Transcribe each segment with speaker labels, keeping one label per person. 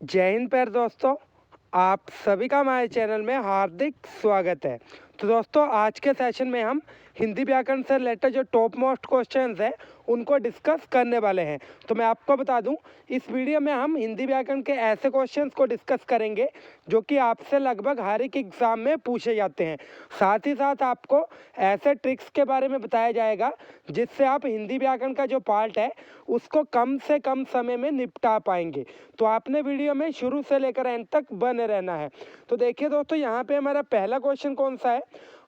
Speaker 1: जय हिंद प्यारे दोस्तों। आप सभी का हमारे चैनल में हार्दिक स्वागत है। तो दोस्तों आज के सेशन में हम हिंदी व्याकरण से रिलेटेड जो टॉप मोस्ट क्वेश्चंस हैं उनको डिस्कस करने वाले हैं। तो मैं आपको बता दूं, इस वीडियो में हम हिंदी व्याकरण के ऐसे क्वेश्चंस को डिस्कस करेंगे जो कि आपसे लगभग हर एक एग्ज़ाम में पूछे जाते हैं। साथ ही साथ आपको ऐसे ट्रिक्स के बारे में बताया जाएगा जिससे आप हिंदी व्याकरण का जो पार्ट है उसको कम से कम समय में निपटा पाएंगे। तो आपने वीडियो में शुरू से लेकर एंड तक बने रहना है। तो देखिए दोस्तों, यहाँ पे हमारा पहला क्वेश्चन कौन सा है,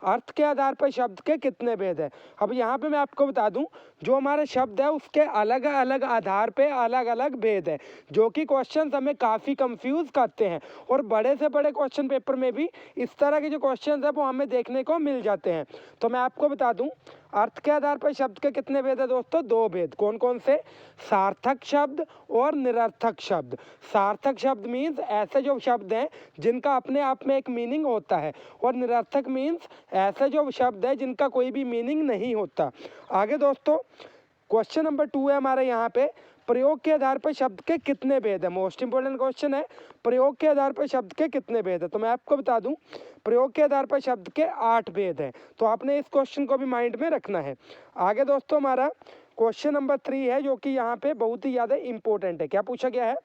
Speaker 1: अर्थ के आधार पर शब्द के कितने भेद है। अब यहाँ पे मैं आपको बता दूं, जो हमारे शब्द है उसके अलग अलग आधार पे अलग अलग भेद है, जो कि क्वेश्चन हमें काफ़ी कंफ्यूज करते हैं। और बड़े से बड़े क्वेश्चन पेपर में भी इस तरह के जो क्वेश्चन है वो हमें देखने को मिल जाते हैं। तो मैं आपको बता दूं, अर्थ के आधार पर शब्द के कितने भेद है दोस्तों, दो भेद। कौन कौन से, सार्थक शब्द और निरर्थक शब्द। सार्थक शब्द मीन्स ऐसे जो शब्द हैं जिनका अपने आप में एक मीनिंग होता है, और निरर्थक मीन्स ऐसे जो शब्द है जिनका कोई भी मीनिंग नहीं होता। आगे दोस्तों क्वेश्चन नंबर 2 है हमारे यहाँ पे, प्रयोग के आधार पर शब्द के कितने भेद है। मोस्ट इंपोर्टेंट क्वेश्चन है, प्रयोग के आधार पर शब्द के कितने भेद है। तो मैं आपको बता दूं, प्रयोग के आधार पर शब्द के 8 भेद हैं। तो आपने इस क्वेश्चन को भी माइंड में रखना है। आगे दोस्तों हमारा क्वेश्चन नंबर 3 है जो कि यहाँ पे बहुत ही ज़्यादा इंपॉर्टेंट है। क्या पूछा गया है,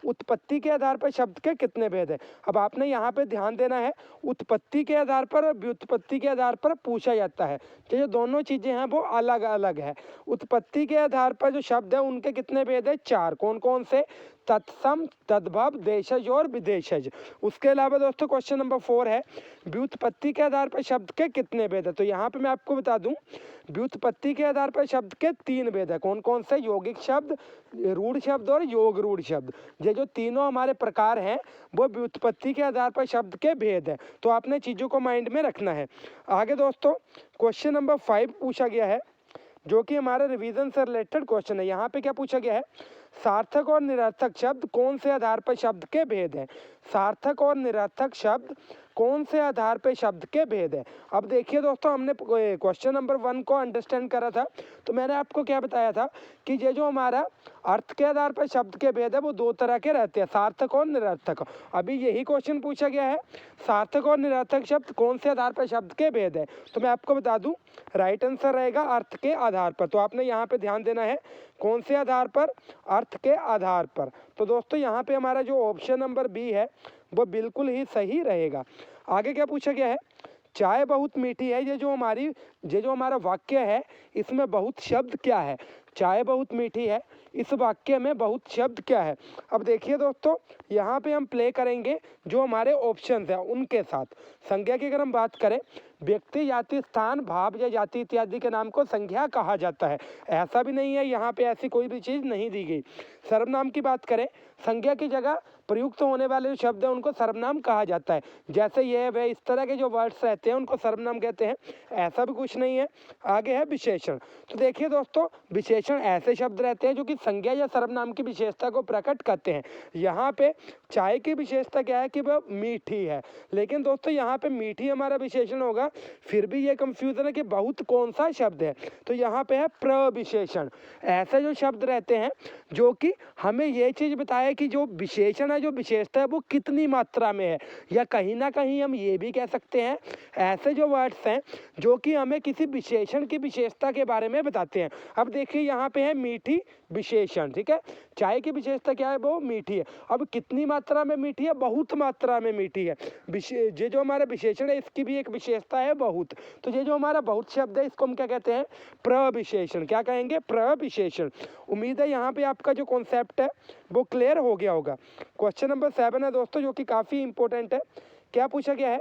Speaker 1: उत्पत्ति के आधार पर शब्द के कितने भेद है। अब आपने यहाँ पे ध्यान देना है, उत्पत्ति के आधार पर और व्युत्पत्ति के आधार पर पूछा जाता है। तो ये दोनों चीज़ें हैं वो अलग अलग है। उत्पत्ति के आधार पर जो शब्द है उनके कितने भेद है, 4। कौन कौन से, तत्सम, तद्भव, देशज और विदेशज। उसके अलावा दोस्तों क्वेश्चन नंबर 4 है, व्युत्पत्ति के आधार पर शब्द के कितने भेद है। तो यहाँ पे मैं आपको बता दूं, व्युत्पत्ति के आधार पर शब्द के 3 भेद है। कौन कौन से, यौगिक शब्द, रूढ़ शब्द और योग रूढ़ शब्द। ये जो तीनों हमारे प्रकार हैं वो व्युत्पत्ति के आधार पर शब्द के भेद है। तो आपने चीज़ों को माइंड में रखना है। आगे दोस्तों क्वेश्चन नंबर 5 पूछा गया है जो कि हमारे रिवीजन से रिलेटेड क्वेश्चन है। यहाँ पे क्या पूछा गया है, सार्थक और निरर्थक शब्द कौन से आधार पर शब्द के भेद हैं। सार्थक और निरर्थक शब्द कौन से आधार पर शब्द के भेद है। अब देखिए दोस्तों, हमने क्वेश्चन नंबर 1 को अंडरस्टैंड करा था, तो मैंने आपको क्या बताया था कि ये जो हमारा अर्थ के आधार पर शब्द के भेद है वो 2 तरह के रहते हैं, सार्थक और निरर्थक। अभी यही क्वेश्चन पूछा गया है, सार्थक और निरर्थक शब्द कौन से आधार पर शब्द के भेद है। तो मैं आपको बता दूं, राइट आंसर रहेगा अर्थ के आधार पर। तो आपने यहाँ पे ध्यान देना है, कौन से आधार पर, अर्थ के आधार पर। तो दोस्तों यहाँ पे हमारा जो ऑप्शन नंबर बी है वो बिल्कुल ही सही रहेगा। आगे क्या पूछा गया है, चाय बहुत मीठी है, ये जो हमारा वाक्य है इसमें बहुत शब्द क्या है। चाय बहुत मीठी है, इस वाक्य में बहुत शब्द क्या है। अब देखिए दोस्तों, यहाँ पे हम प्ले करेंगे जो हमारे ऑप्शंस हैं उनके साथ। संज्ञा की अगर हम बात करें, व्यक्ति, जाति, स्थान, भाव या जाति इत्यादि के नाम को संज्ञा कहा जाता है। ऐसा भी नहीं है, यहाँ पे ऐसी कोई भी चीज़ नहीं दी गई। सर्वनाम की बात करें, संज्ञा की जगह प्रयुक्त होने वाले जो शब्द हैं उनको सर्वनाम कहा जाता है। जैसे ये वे इस तरह के जो वर्ड्स रहते हैं उनको सर्वनाम कहते हैं, ऐसा भी कुछ नहीं है। आगे है विशेषण। तो देखिए दोस्तों, विशेषण ऐसे शब्द रहते हैं जो कि संज्ञा या सर्वनाम की विशेषता को प्रकट करते हैं। यहाँ पे चाय की विशेषता क्या है कि वह मीठी है, लेकिन दोस्तों यहाँ पे मीठी हमारा विशेषण होगा, फिर भी ये कंफ्यूजन है कि बहुत कौन सा शब्द है। तो यहाँ पे है प्रविशेषण। ऐसे जो शब्द रहते हैं जो कि हमें ये चीज़ बताए कि जो विशेषण है, जो विशेषता है वो कितनी मात्रा में है, या कहीं ना कहीं हम ये भी कह सकते हैं ऐसे जो वर्ड्स हैं जो कि हमें किसी विशेषण की विशेषता के बारे में बताते हैं। अब देखिए यहाँ पे है मीठी विशेषण, ठीक है। चाय की विशेषता क्या है, वो मीठी है। अब कितनी मात्रा में मीठी है, बहुत मात्रा में मीठी है। ये जो हमारा विशेषण है इसकी भी एक विशेषता है बहुत। तो ये जो हमारा बहुत शब्द है इसको हम क्या कहते हैं, प्रविशेषण। क्या कहेंगे, प्रविशेषण। उम्मीद है यहाँ पे आपका जो कॉन्सेप्ट है वो क्लियर हो गया होगा। क्वेश्चन नंबर 7 है दोस्तों जो कि काफ़ी इंपॉर्टेंट है। क्या पूछा गया है,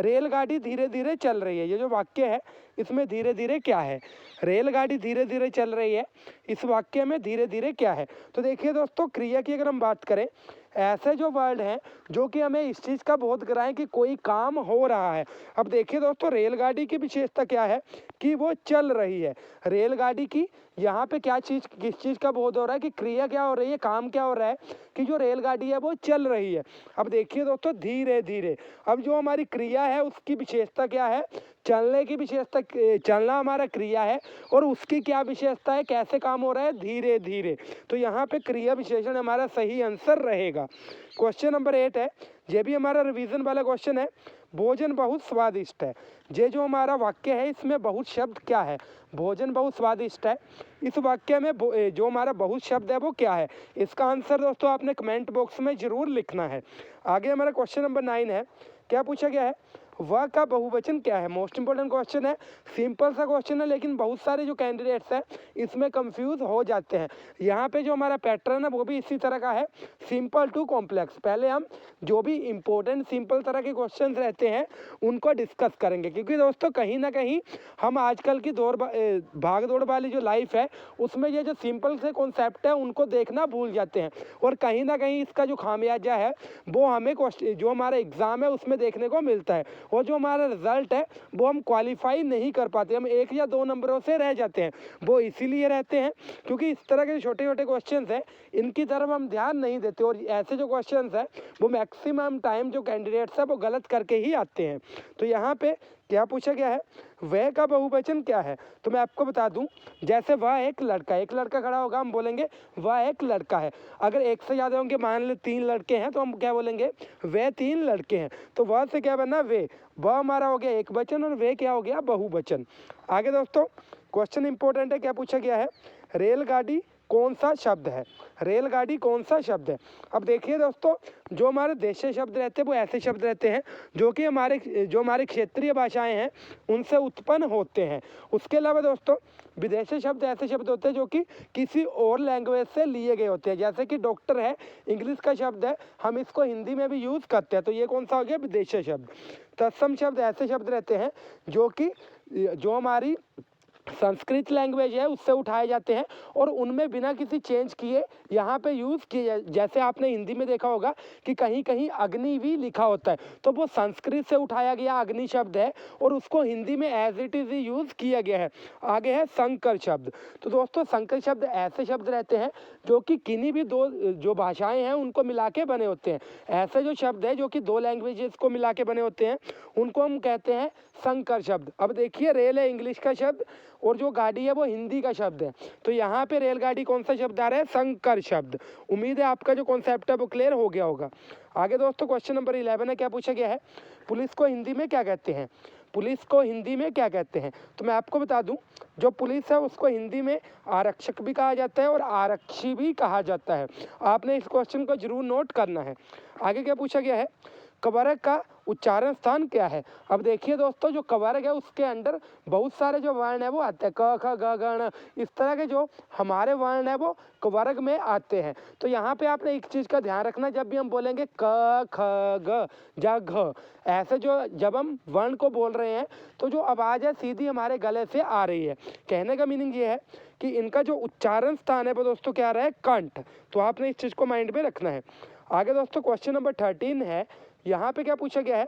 Speaker 1: रेलगाड़ी धीरे धीरे चल रही है। ये जो वाक्य है इसमें धीरे धीरे क्या है, रेलगाड़ी धीरे धीरे चल रही है, इस वाक्य में धीरे धीरे क्या है। तो देखिए दोस्तों, क्रिया की अगर हम बात करें, ऐसे जो वर्ड हैं जो कि हमें इस चीज़ का बोध कराएं कि कोई काम हो रहा है। अब देखिए दोस्तों, रेलगाड़ी की विशेषता क्या है कि वो चल रही है। रेलगाड़ी की यहाँ पे क्या चीज़, किस चीज़ का बोध हो रहा है कि क्रिया क्या हो रही है, काम क्या हो रहा है कि जो रेलगाड़ी है वो चल रही है। अब देखिए दोस्तों, धीरे धीरे, अब जो हमारी क्रिया है उसकी विशेषता क्या है चलने की विशेषता, चलना हमारा क्रिया है और उसकी क्या विशेषता है, कैसे काम हो रहा है, धीरे धीरे। तो यहाँ पे क्रिया विशेषण हमारा सही आंसर रहेगा। क्वेश्चन नंबर 8 है, ये भी हमारा रिवीजन वाला क्वेश्चन है। भोजन बहुत स्वादिष्ट है, ये जो हमारा वाक्य है इसमें बहुत शब्द क्या है, भोजन बहुत स्वादिष्ट है। इस वाक्य में जो हमारा बहुत शब्द है वो क्या है, इसका आंसर दोस्तों आपने कमेंट बॉक्स में जरूर लिखना है। आगे हमारा क्वेश्चन नंबर 9 है, क्या पूछा गया है, वह का बहुवचन क्या है। मोस्ट इंपॉर्टेंट क्वेश्चन है, सिंपल सा क्वेश्चन है, लेकिन बहुत सारे जो कैंडिडेट्स हैं इसमें कंफ्यूज हो जाते हैं। यहाँ पे जो हमारा पैटर्न है वो भी इसी तरह का है, सिंपल टू कॉम्प्लेक्स। पहले हम जो भी इंपॉर्टेंट सिंपल तरह के क्वेश्चन रहते हैं उनको डिस्कस करेंगे, क्योंकि दोस्तों कहीं ना कहीं हम आजकल की भाग दौड़ वाली जो लाइफ है उसमें ये जो सिंपल से कॉन्सेप्ट है उनको देखना भूल जाते हैं, और कहीं ना कहीं इसका जो खामियाजा है वो हमें जो हमारा एग्ज़ाम है उसमें देखने को मिलता है, और जो हमारा रिजल्ट है वो हम क्वालिफाई नहीं कर पाते, हम 1 या 2 नंबरों से रह जाते हैं। वो इसीलिए रहते हैं क्योंकि इस तरह के छोटे छोटे क्वेश्चंस हैं इनकी तरफ हम ध्यान नहीं देते, और ऐसे जो क्वेश्चंस हैं वो मैक्सिमम टाइम जो कैंडिडेट्स हैं वो गलत करके ही आते हैं। तो यहाँ पे क्या पूछा गया है, वह का बहुवचन क्या है। तो मैं आपको बता दूं, जैसे वह एक लड़का खड़ा होगा हम बोलेंगे वह एक लड़का है। अगर एक से ज़्यादा होंगे, मान लो 3 लड़के हैं तो हम क्या बोलेंगे, वे 3 लड़के हैं। तो वह से क्या बना, वे, वह हमारा हो गया एक वचन और वे क्या हो गया, बहुवचन। आगे दोस्तों क्वेश्चन इंपॉर्टेंट है, क्या पूछा गया है, रेलगाड़ी कौन सा शब्द है, रेलगाड़ी कौन सा शब्द है। अब देखिए दोस्तों, जो हमारे देशीय शब्द रहते हैं वो ऐसे शब्द रहते हैं जो कि हमारे क्षेत्रीय भाषाएं हैं उनसे उत्पन्न होते हैं। उसके अलावा दोस्तों विदेशी शब्द ऐसे शब्द होते हैं जो कि किसी और लैंग्वेज से लिए गए होते हैं, जैसे कि डॉक्टर है, इंग्लिश का शब्द है, हम इसको हिंदी में भी यूज़ करते हैं, तो ये कौन सा हो गया, विदेशी शब्द। तत्सम शब्द ऐसे शब्द रहते हैं जो हमारी संस्कृत लैंग्वेज है उससे उठाए जाते हैं और उनमें बिना किसी चेंज किए यहाँ पे यूज़ किए, जैसे आपने हिंदी में देखा होगा कि कहीं कहीं अग्नि भी लिखा होता है, तो वो संस्कृत से उठाया गया अग्नि शब्द है और उसको हिंदी में एज इट इज़ ही यूज़ किया गया है। आगे है संकर शब्द। तो दोस्तों संकर शब्द ऐसे शब्द रहते हैं जो कि किन्हीं भी दो जो भाषाएं हैं उनको मिला के बने होते हैं। ऐसे जो शब्द है जो कि 2 लैंग्वेजेस को मिला के बने होते हैं उनको हम कहते हैं संकर शब्द। अब देखिए, रेल है इंग्लिश का शब्द और जो गाड़ी है वो हिंदी का शब्द है, तो यहाँ पे रेलगाड़ी कौन सा शब्द आ रहा है, संकर शब्द। उम्मीद है आपका जो कॉन्सेप्ट है वो क्लियर हो गया होगा। आगे दोस्तों क्वेश्चन नंबर 11 है, क्या पूछा गया है, पुलिस को हिंदी में क्या कहते हैं, पुलिस को हिंदी में क्या कहते हैं। तो मैं आपको बता दूं, जो पुलिस है उसको हिंदी में आरक्षक भी कहा जाता है और आरक्षी भी कहा जाता है। आपने इस क्वेश्चन को जरूर नोट करना है। आगे क्या पूछा गया है, कवर्ग का उच्चारण स्थान क्या है। अब देखिए दोस्तों, जो कवर्ग है उसके अंदर बहुत सारे जो वर्ण है वो आते हैं, क ख ग घ ण, इस तरह के जो हमारे वर्ण है वो कवर्ग में आते हैं। तो यहाँ पे आपने एक चीज़ का ध्यान रखना, जब भी हम बोलेंगे क ख ग ज घ, ऐसे जो जब हम वर्ण को बोल रहे हैं तो जो आवाज़ है सीधी हमारे गले से आ रही है। कहने का मीनिंग ये है कि इनका जो उच्चारण स्थान है वो दोस्तों क्या रहा है, कंठ। तो आपने इस चीज़ को माइंड में रखना है। आगे दोस्तों क्वेश्चन नंबर 13 है, यहाँ पे क्या पूछा गया है,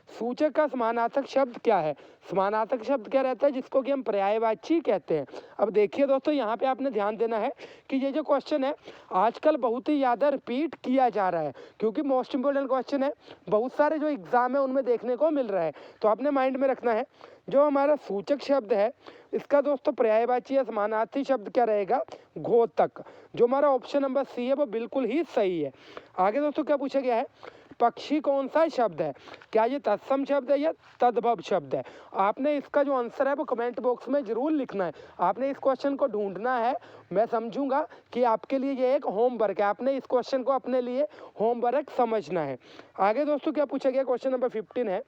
Speaker 1: सूचक का समानार्थक शब्द क्या है। समानार्थक शब्द क्या रहता है, जिसको कि हम पर्यायवाची कहते हैं। अब देखिए दोस्तों, यहाँ पे आपने ध्यान देना है कि ये जो क्वेश्चन है आजकल बहुत ही ज़्यादा रिपीट किया जा रहा है, क्योंकि मोस्ट इंपोर्टेंट क्वेश्चन है, बहुत सारे जो एग्जाम है उनमें देखने को मिल रहा है। तो आपने माइंड में रखना है, जो हमारा सूचक शब्द है इसका दोस्तों पर्यायवाची या समानार्थी शब्द क्या रहेगा, घोतक। जो हमारा ऑप्शन नंबर सी है वो बिल्कुल ही सही है। आगे दोस्तों क्या पूछा गया है, पक्षी कौन सा शब्द है, क्या ये तत्सम शब्द है या तद्भव शब्द है। आपने इसका जो आंसर है वो कमेंट बॉक्स में जरूर लिखना है। आपने इस क्वेश्चन को ढूंढना है, मैं समझूंगा कि आपके लिए ये एक होमवर्क है, आपने इस क्वेश्चन को अपने लिए होमवर्क समझना है। आगे दोस्तों क्या पूछा गया, क्वेश्चन नंबर 15 है,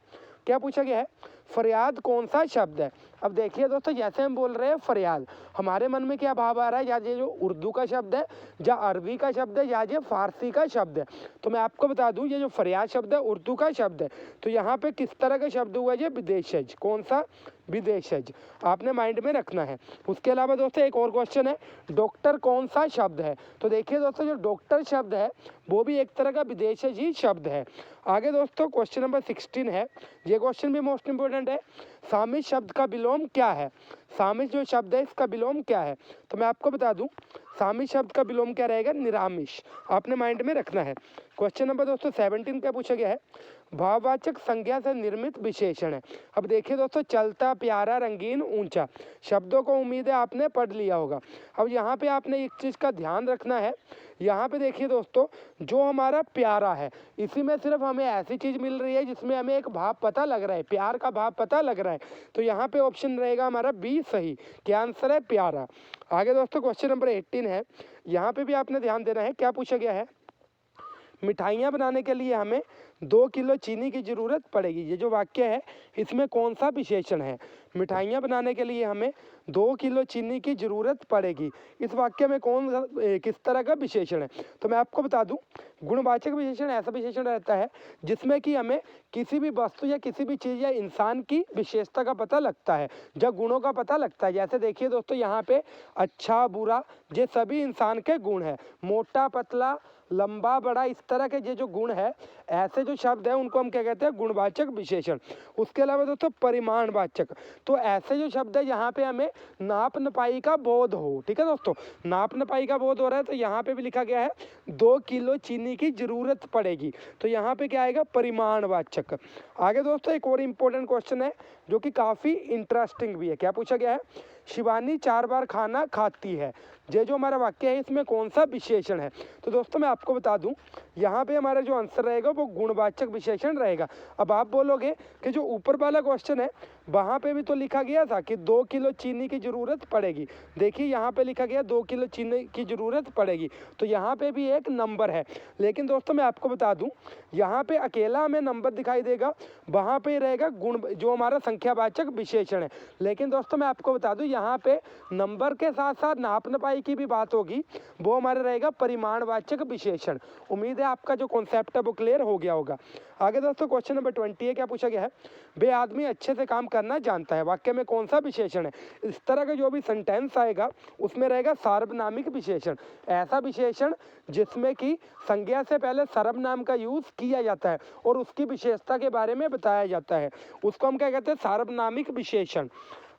Speaker 1: क्या पूछा गया है, फरियाद कौन सा शब्द है। अब देखिए दोस्तों, जैसे हम बोल रहे हैं फरियाद, हमारे मन में क्या भाव आ रहा है, या ये जो उर्दू का शब्द है या अरबी का शब्द है या ये फारसी का शब्द है। तो मैं आपको बता दूं, ये जो फरियाद शब्द है उर्दू का शब्द है, तो यहाँ पे किस तरह का शब्द हुआ है, ये विदेशज। कौन सा, विदेशज, आपने माइंड में रखना है। उसके अलावा दोस्तों एक और क्वेश्चन है, डॉक्टर कौन सा शब्द है। तो देखिए दोस्तों, जो डॉक्टर शब्द है वो भी एक तरह का विदेशज ही शब्द है। आगे दोस्तों क्वेश्चन नंबर 16 है, ये क्वेश्चन भी मोस्ट इंपोर्टेंट है, सामित शब्द का विलोम क्या है। सामिश जो शब्द है इसका विलोम क्या है? तो मैं आपको बता दूं, सामिश शब्द का विलोम क्या रहेगा? निरामिष। आपने माइंड में रखना है। क्वेश्चन नंबर दोस्तों 17 क्या पूछा गया है? भाववाचक संज्ञा से निर्मित विशेषण है। अब देखिए दोस्तों, चलता, प्यारा, रंगीन, ऊंचा, शब्दों को उम्मीद है आपने पढ़ लिया होगा। अब यहाँ पे आपने एक चीज़ का ध्यान रखना है। यहाँ पे देखिए दोस्तों, जो हमारा प्यारा है, इसी में सिर्फ हमें ऐसी चीज़ मिल रही है जिसमें हमें एक भाव पता लग रहा है, प्यार का भाव पता लग रहा है। तो यहाँ पे ऑप्शन रहेगा हमारा बी सही। क्या आंसर है? प्यारा। आगे दोस्तों क्वेश्चन नंबर 18 है। यहाँ पे भी आपने ध्यान देना है। क्या पूछा गया है? मिठाइयाँ बनाने के लिए हमें 2 किलो चीनी की ज़रूरत पड़ेगी। ये जो वाक्य है इसमें कौन सा विशेषण है? मिठाइयाँ बनाने के लिए हमें 2 किलो चीनी की ज़रूरत पड़ेगी। इस वाक्य में कौन किस तरह का विशेषण है? तो मैं आपको बता दूं, गुणवाचक विशेषण ऐसा विशेषण रहता है जिसमें कि हमें किसी भी वस्तु या किसी भी चीज़ या इंसान की विशेषता का पता लगता है, जब गुणों का पता लगता है। जैसे देखिए दोस्तों, यहाँ पे अच्छा, बुरा, ये सभी इंसान के गुण है। मोटा, पतला, लंबा, बड़ा, इस तरह के ये जो गुण है, ऐसे जो शब्द है उनको हम क्या कहते हैं? गुणवाचक विशेषण। उसके अलावा दोस्तों परिमाणवाचक, तो ऐसे जो शब्द है यहाँ पे हमें नाप नपाई का बोध हो। ठीक है दोस्तों, नाप नपाई का बोध हो रहा है, तो यहाँ पे भी लिखा गया है 2 किलो चीनी की जरूरत पड़ेगी। तो यहाँ पे क्या आएगा? परिमाणवाचक। आगे दोस्तों एक और इम्पोर्टेंट क्वेश्चन है जो कि काफ़ी इंटरेस्टिंग भी है। क्या पूछा गया है? शिवानी 4 बार खाना खाती है। ये जो हमारा वाक्य है इसमें कौन सा विशेषण है? तो दोस्तों मैं आपको बता दूं, यहाँ पे हमारा जो आंसर रहेगा वो गुणवाचक विशेषण रहेगा। अब आप बोलोगे कि जो ऊपर वाला क्वेश्चन है वहाँ पे भी तो लिखा गया था कि 2 किलो चीनी की ज़रूरत पड़ेगी। देखिए यहाँ पे लिखा गया 2 किलो चीनी की ज़रूरत पड़ेगी, तो यहाँ पे भी एक नंबर है। लेकिन दोस्तों मैं आपको बता दूं, यहाँ पे अकेला हमें नंबर दिखाई देगा, वहाँ पे रहेगा गुण, जो हमारा संख्यावाचक विशेषण है। लेकिन दोस्तों मैं आपको बता दूं, यहाँ पे नंबर के साथ साथ नाप नपाई की भी बात होगी, वो हमारा रहेगा परिमाणवाचक विशेषण। उम्मीद है आपका जो कॉन्सेप्ट है वो क्लियर हो गया होगा। आगे दोस्तों क्वेश्चन नंबर 20 है। क्या पूछा गया है? वे आदमी अच्छे से काम करना जानता है। वाक्य में कौन सा विशेषण है? इस तरह का जो भी सेंटेंस आएगा उसमें रहेगा सार्वनामिक विशेषण। ऐसा विशेषण जिसमें कि संज्ञा से पहले सर्वनाम का यूज किया जाता है और उसकी विशेषता के बारे में बताया जाता है, उसको हम क्या कहते हैं? सार्वनामिक विशेषण।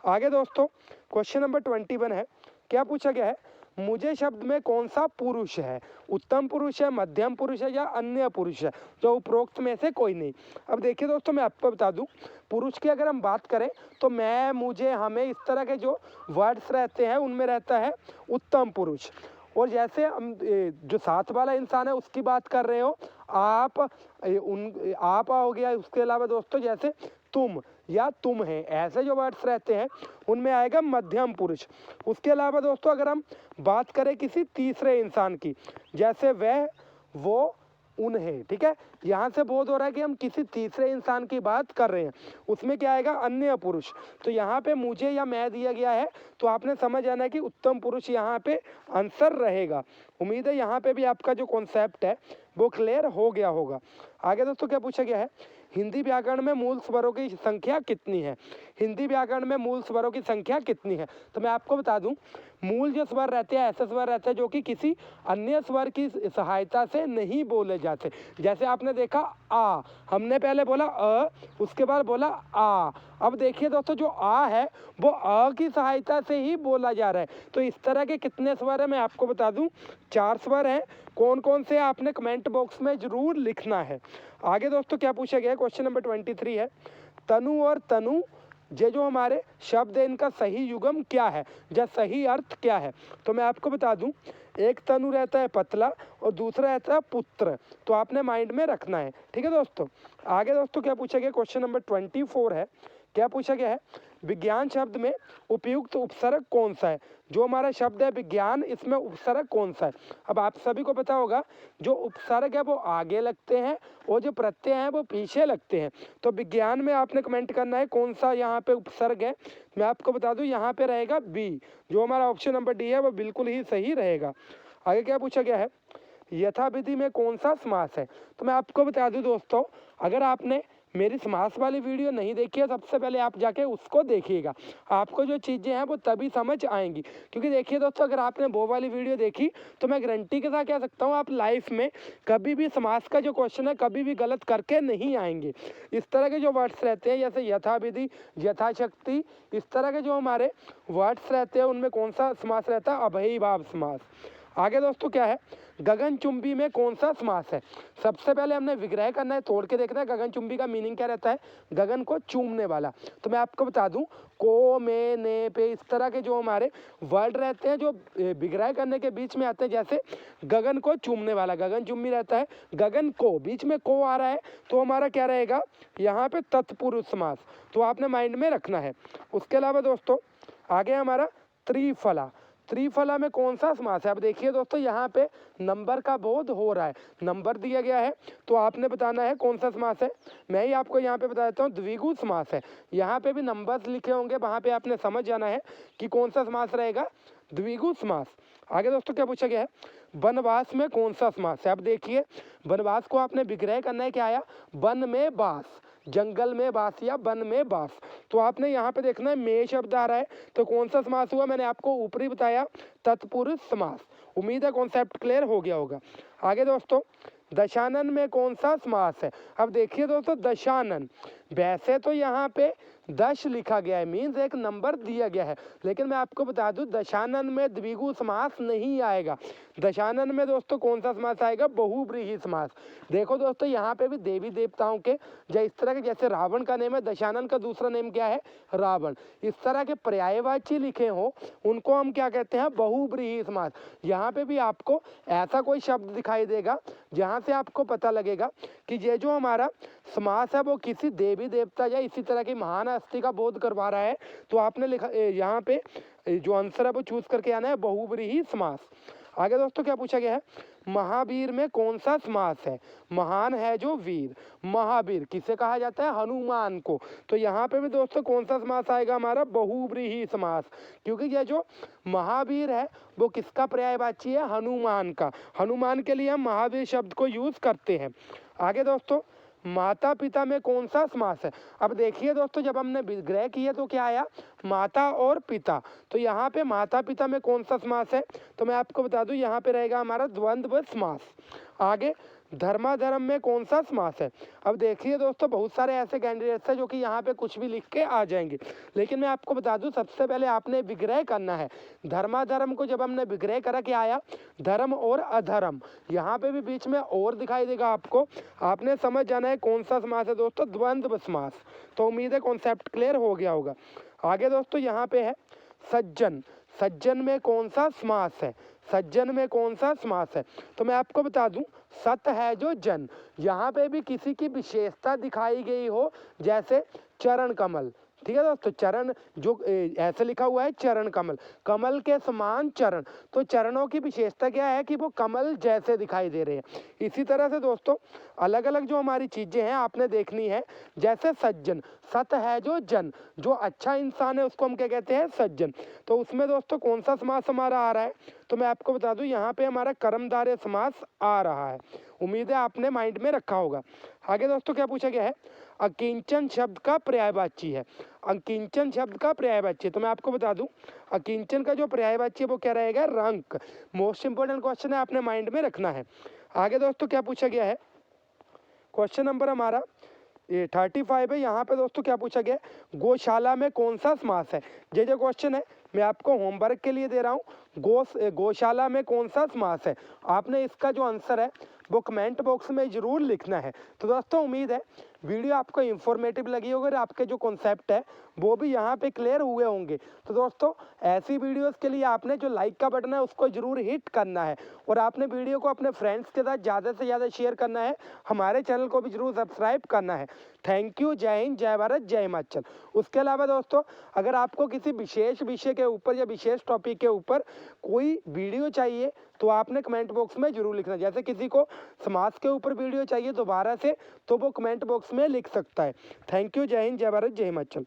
Speaker 1: आगे दोस्तों क्वेश्चन नंबर 21 है। क्या पूछा गया है? मुझे शब्द में कौन सा पुरुष है? उत्तम पुरुष है, मध्यम पुरुष है या अन्य पुरुष है? जो उपरोक्त में से कोई नहीं। अब देखिए दोस्तों मैं आपको बता दूं, पुरुष की अगर हम बात करें तो मैं, मुझे, हमें, इस तरह के जो वर्ड्स रहते हैं उनमें रहता है उत्तम पुरुष। और जैसे हम जो साथ वाला इंसान है उसकी बात कर रहे हो, आप, आप हो गया। उसके अलावा दोस्तों जैसे तुम या तुम है, ऐसे जो वर्ड्स रहते हैं उनमें आएगा मध्यम पुरुष। उसके अलावा दोस्तों अगर हम बात करें किसी तीसरे इंसान की, जैसे वह, वो, उन्हें, ठीक है, यहाँ से बोध हो रहा है कि हम किसी तीसरे इंसान की बात कर रहे हैं, उसमें क्या आएगा? अन्य पुरुष। तो यहाँ पे मुझे या मैं दिया गया है, तो आपने समझ जाना है कि उत्तम पुरुष यहाँ पे आंसर रहेगा। उम्मीद है यहाँ पे भी आपका जो कॉन्सेप्ट है वो क्लियर हो गया होगा। आगे दोस्तों क्या पूछा गया है? हिंदी व्याकरण में मूल स्वरों की संख्या कितनी है? हिंदी व्याकरण में मूल स्वरों की संख्या कितनी है? तो मैं आपको बता दूं, मूल जो स्वर रहते हैं ऐसे स्वर रहते हैं जो कि किसी अन्य स्वर की सहायता से नहीं बोले जाते। जैसे आपने देखा आ, हमने पहले बोला अ, उसके बाद बोला आ। अब देखिए दोस्तों, जो आ है वो अ की सहायता से ही बोला जा रहा है। तो इस तरह के कितने स्वर है मैं आपको बता दूं, 4 स्वर हैं। कौन कौन से आपने कमेंट बॉक्स में जरूर लिखना है। आगे दोस्तों क्या पूछा गया है? क्वेश्चन नंबर 23 है। तनु और तनु, ये जो हमारे शब्द है इनका सही युग्म क्या है या सही अर्थ क्या है? तो मैं आपको बता दूं, एक तनु रहता है पतला और दूसरा रहता है पुत्र, तो आपने माइंड में रखना है। ठीक है दोस्तों। आगे दोस्तों क्या पूछा गया? क्वेश्चन नंबर 24 है। क्या पूछा गया है? विज्ञान शब्द में उपयुक्त उपसर्ग कौन सा है? जो हमारा शब्द है विज्ञान, इसमें उपसर्ग कौन सा है? अब आप सभी को पता होगा, जो उपसर्ग है वो आगे लगते हैं और जो प्रत्यय हैं वो पीछे लगते हैं। तो विज्ञान में आपने कमेंट करना है कौन सा यहाँ पे उपसर्ग है। मैं आपको बता दूं, यहाँ पे रहेगा बी। जो हमारा ऑप्शन नंबर डी है वो बिल्कुल ही सही रहेगा। आगे क्या पूछा गया है? यथाविधि में कौन सा समास है? तो मैं आपको बता दूं दोस्तों, अगर आपने मेरी समास वाली वीडियो नहीं देखी है सबसे पहले आप जाके उसको देखिएगा, आपको जो चीज़ें हैं वो तभी समझ आएंगी। क्योंकि देखिए दोस्तों, अगर आपने वो वाली वीडियो देखी तो मैं गारंटी के साथ कह सकता हूँ आप लाइफ में कभी भी समास का जो क्वेश्चन है कभी भी गलत करके नहीं आएंगे। इस तरह के जो वर्ड्स रहते हैं जैसे यथाविधि, यथाशक्ति, इस तरह के जो हमारे वर्ड्स रहते हैं उनमें कौन सा समास रहता है? अभयभाव समास। आगे दोस्तों क्या है? गगनचुंबी में कौन सा समास है? सबसे पहले हमने विग्रह करना है, तोड़ के देखना है गगनचुंबी का मीनिंग क्या रहता है। गगन को चूमने वाला। तो मैं आपको बता दूं, को, में, ने, पे, इस तरह के जो हमारे वर्ड रहते हैं जो विग्रह करने के बीच में आते हैं, जैसे गगन को चूमने वाला, गगनचुंबी रहता है। गगन को, बीच में को आ रहा है तो हमारा क्या रहेगा यहाँ पे? तत्पुरुष समास। तो आपने माइंड में रखना है। उसके अलावा दोस्तों आगे हमारा त्रिफला। त्रिफला में कौन सा समास है? अब देखिए दोस्तों, यहाँ पे नंबर का बोध हो रहा है, नंबर दिया गया है तो आपने बताना है कौन सा समास है। मैं ही आपको यहाँ पे बता देता हूँ, द्विगु समास है। यहाँ पे भी नंबर्स लिखे होंगे, वहाँ पे आपने समझ जाना है कि कौन सा समास रहेगा, द्विगु समास। आगे दोस्तों क्या पूछा गया है? वनवास में कौन सा समास है? अब देखिए, वनवास को आपने विग्रह करना है, क्या आया? वन में वास, जंगल में वास या वन में वास। तो आपने यहाँ पे देखना है में शब्द आ रहा है तो कौन सा समास हुआ? मैंने आपको ऊपरी बताया, तत्पुरुष समास। उम्मीद है कॉन्सेप्ट क्लियर हो गया होगा। आगे दोस्तों, दशानन में कौन सा समास है? अब देखिए दोस्तों, दशानन, वैसे तो यहाँ पे 10 लिखा गया है, मीन्स एक नंबर दिया गया है, लेकिन मैं आपको बता दूं दशानन में द्विगु समास नहीं आएगा। दशानन में दोस्तों कौन सा समास आएगा? बहुव्रीहि समास। देखो दोस्तों, यहाँ पे भी देवी देवताओं के इस तरह के, जैसे रावण का नेम है दशानन, का दूसरा नेम क्या है? रावण। इस तरह के पर्यायवाची लिखे हो उनको हम क्या कहते हैं? बहुव्रीहि समास। यहाँ पे भी आपको ऐसा कोई शब्द दिखाई देगा जहाँ से आपको पता लगेगा कि ये जो हमारा समास है वो किसी देवी देवता या इसी तरह की महान हस्ती का बोध करवा रहा है। तो आपने लिखा यहाँ पे जो आंसर है वो चूज करके आना है, बहुव्रीहि समास। आगे दोस्तों क्या पूछा गया है? महावीर में कौन सा समास है? महान है जो वीर, महावीर किसे कहा जाता है? हनुमान को। तो यहाँ पे भी दोस्तों कौन सा समास आएगा हमारा? बहुव्रीहि समास। क्योंकि यह जो महावीर है वो किसका पर्यायवाची है? हनुमान का। हनुमान के लिए हम महावीर शब्द को यूज करते हैं। आगे दोस्तों, माता पिता में कौन सा समास है? अब देखिए दोस्तों, जब हमने विग्रह किया तो क्या आया? माता और पिता। तो यहाँ पे माता पिता में कौन सा समास है? तो मैं आपको बता दूं, यहाँ पे रहेगा हमारा द्वंद्व समास। आगे, धर्माधर्म में कौन सा समास है? अब देखिए दोस्तों, बहुत सारे ऐसे कैंडिडेट्स हैं जो कि यहाँ पे कुछ भी लिख के आ जाएंगे, लेकिन मैं आपको बता दूं सबसे पहले आपने विग्रह करना है। धर्माधर्म को जब हमने विग्रह करा, क्या आया? धर्म और अधर्म। यहाँ पे भी बीच में और दिखाई देगा आपको, आपने समझ जाना है कौन सा समास है दोस्तों? द्वंद्व समास। तो उम्मीद है कॉन्सेप्ट क्लियर हो गया होगा। आगे दोस्तों यहाँ पे है सज्जन। सज्जन में कौन सा समास है? सज्जन में कौन सा समास है? तो मैं आपको बता दूं, सत है जो जन। यहाँ पे भी किसी की विशेषता दिखाई गई हो, जैसे चरण कमल। ठीक है दोस्तों, चरण जो ऐसे लिखा हुआ है चरण कमल, कमल के समान चरण। तो चरणों की विशेषता क्या है? कि वो कमल जैसे दिखाई दे रहे हैं। इसी तरह से दोस्तों अलग अलग जो हमारी चीजें हैं आपने देखनी है, जैसे सज्जन, सत है जो जन, जो अच्छा इंसान है उसको हम क्या कहते हैं? सज्जन। तो उसमें दोस्तों कौन सा समास हमारा आ रहा है? तो मैं आपको बता दूं, यहाँ पे हमारा कर्मधारय समास आ रहा है। उम्मीद है आपने माइंड में रखा होगा। आगे दोस्तों क्या पूछा गया है? अकिंचन शब्द का पर्यायवाची है। अकिंचन शब्द का पर्यायवाची है, तो मैं आपको बता दूं अकिंचन का जो पर्यायवाची है वो क्या रहेगा? रंक। मोस्ट इंपोर्टेंट क्वेश्चन है, आपने माइंड में रखना है। आगे दोस्तों क्या पूछा गया है? क्वेश्चन नंबर हमारा 35 है। यहाँ पे दोस्तों क्या पूछा गया? गौशाला में कौन सा समास है? ये जो क्वेश्चन है मैं आपको होमवर्क के लिए दे रहा हूँ। गौशाला में कौन सा समास है? आपने इसका जो आंसर है वो कमेंट बॉक्स में जरूर लिखना है। तो दोस्तों उम्मीद है वीडियो आपको इन्फॉर्मेटिव लगी होगी और आपके जो कॉन्सेप्ट है वो भी यहाँ पे क्लियर हुए होंगे। तो दोस्तों ऐसी वीडियोस के लिए आपने जो लाइक का बटन है उसको जरूर हिट करना है और आपने वीडियो को अपने फ्रेंड्स के साथ ज़्यादा से ज़्यादा शेयर करना है। हमारे चैनल को भी जरूर सब्सक्राइब करना है। Thank you. जय हिंद, जय भारत, जय हिमाचल। उसके अलावा दोस्तों अगर आपको किसी विशेष विषय के ऊपर या विशेष टॉपिक के ऊपर कोई वीडियो चाहिए तो आपने कमेंट बॉक्स में जरूर लिखना। जैसे किसी को समाज के ऊपर वीडियो चाहिए दोबारा से, तो वो कमेंट बॉक्स में लिख सकता है। Thank you. जय हिंद, जय भारत, जय हिमाचल।